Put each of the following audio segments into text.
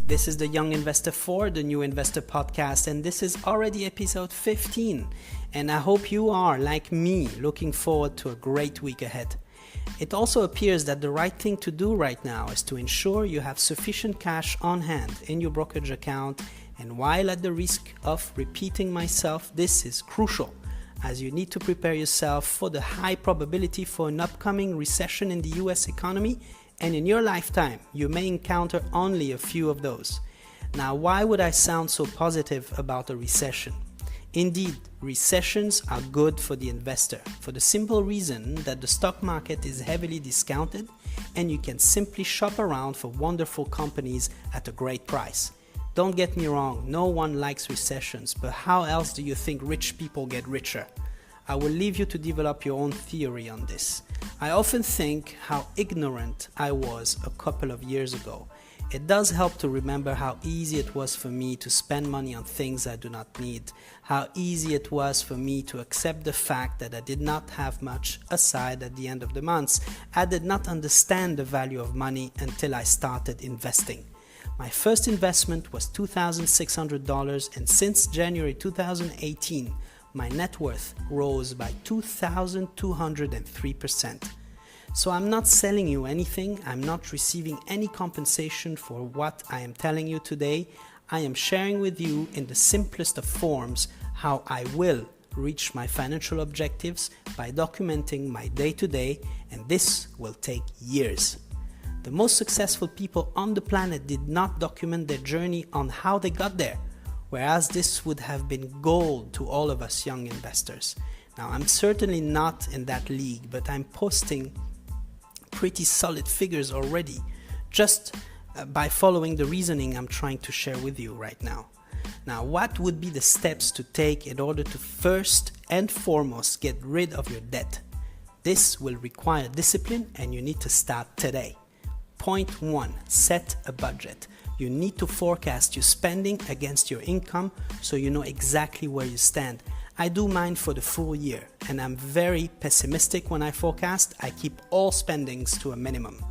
This is the Young Investor for the New Investor podcast, and this is already episode 15. And I hope you are, like me, looking forward to a great week ahead. It also appears that the right thing to do right now is to ensure you have sufficient cash on hand in your brokerage account. And while at the risk of repeating myself, this is crucial, as you need to prepare yourself for the high probability for an upcoming recession in the US economy, and in your lifetime, you may encounter only a few of those. Now, why would I sound so positive about a recession? Indeed, recessions are good for the investor for the simple reason that the stock market is heavily discounted and you can simply shop around for wonderful companies at a great price. Don't get me wrong, no one likes recessions, but how else do you think rich people get richer? I will leave you to develop your own theory on this. I often think how ignorant I was a couple of years ago. It does help to remember how easy it was for me to spend money on things I do not need, how easy it was for me to accept the fact that I did not have much aside at the end of the months. I did not understand the value of money until I started investing. My first investment was $2,600, and since January 2018, my net worth rose by 2,203%. So I'm not selling you anything, I'm not receiving any compensation for what I am telling you today. I am sharing with you in the simplest of forms how I will reach my financial objectives by documenting my day-to-day, and this will take years. The most successful people on the planet did not document their journey on how they got there, whereas this would have been gold to all of us young investors. Now, I'm certainly not in that league, but I'm posting pretty solid figures already, just by following the reasoning I'm trying to share with you right now. Now, what would be the steps to take in order to first and foremost get rid of your debt? This will require discipline, and you need to start today. Point 1, set a budget. You need to forecast your spending against your income so you know exactly where you stand. I do mine for the full year, and I'm very pessimistic when I forecast. I keep all spendings to a minimum.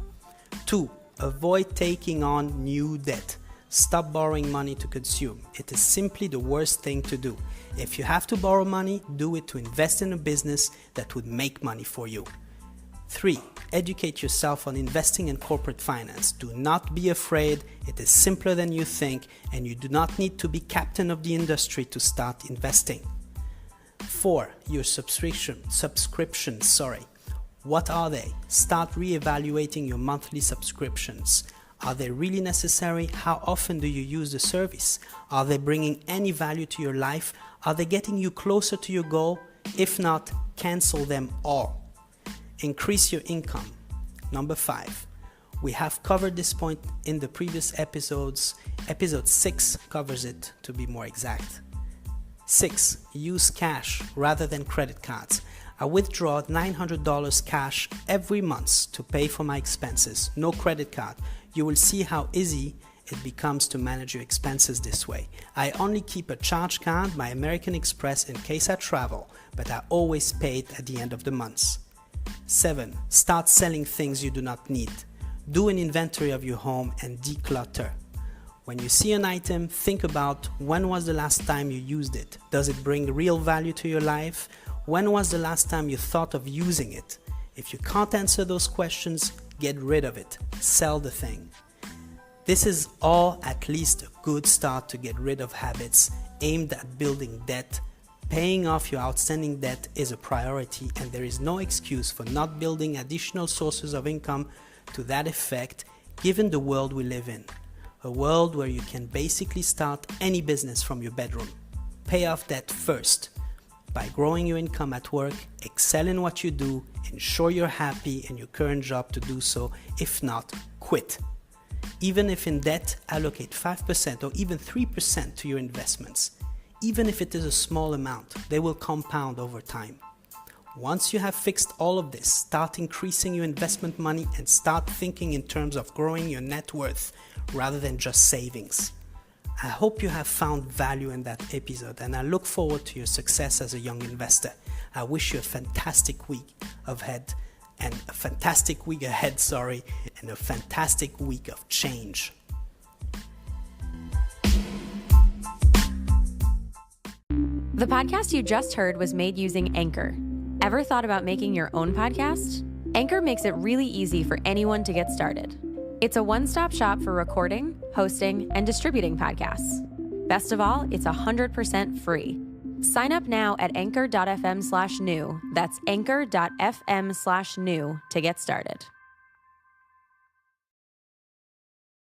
2, avoid taking on new debt. Stop borrowing money to consume. It is simply the worst thing to do. If you have to borrow money, do it to invest in a business that would make money for you. 3, educate yourself on investing in corporate finance. Do not be afraid. It is simpler than you think, and you do not need to be captain of the industry to start investing. 4, your subscriptions. What are they? Start reevaluating your monthly subscriptions. Are they really necessary? How often do you use the service? Are they bringing any value to your life? Are they getting you closer to your goal? If not, cancel them all. Increase your income. Number 5. We have covered this point in the previous episodes. Episode 6 covers it, to be more exact. 6. Use cash rather than credit cards. I withdraw $900 cash every month to pay for my expenses. No credit card. You will see how easy it becomes to manage your expenses this way. I only keep a charge card, my American Express, in case I travel, but I always pay it at the end of the month. 7. Start selling things you do not need. Do an inventory of your home and declutter. When you see an item, think about when was the last time you used it. Does it bring real value to your life? When was the last time you thought of using it? If you can't answer those questions, get rid of it. Sell the thing. This is all at least a good start to get rid of habits aimed at building debt. Paying off your outstanding debt is a priority, and there is no excuse for not building additional sources of income to that effect, given the world we live in. A world where you can basically start any business from your bedroom. Pay off debt first by growing your income at work, excel in what you do, ensure you're happy in your current job to do so. If not, quit. Even if in debt, allocate 5% or even 3% to your investments. Even if it is a small amount, they will compound over time. Once you have fixed all of this, start increasing your investment money and start thinking in terms of growing your net worth rather than just savings. I hope you have found value in that episode, and I look forward to your success as a young investor. I wish you a fantastic week ahead, and a fantastic week of change. The podcast you just heard was made using Anchor. Ever thought about making your own podcast? Anchor makes it really easy for anyone to get started. It's a one-stop shop for recording, hosting, and distributing podcasts. Best of all, it's 100% free. Sign up now at anchor.fm/new. That's anchor.fm/new to get started.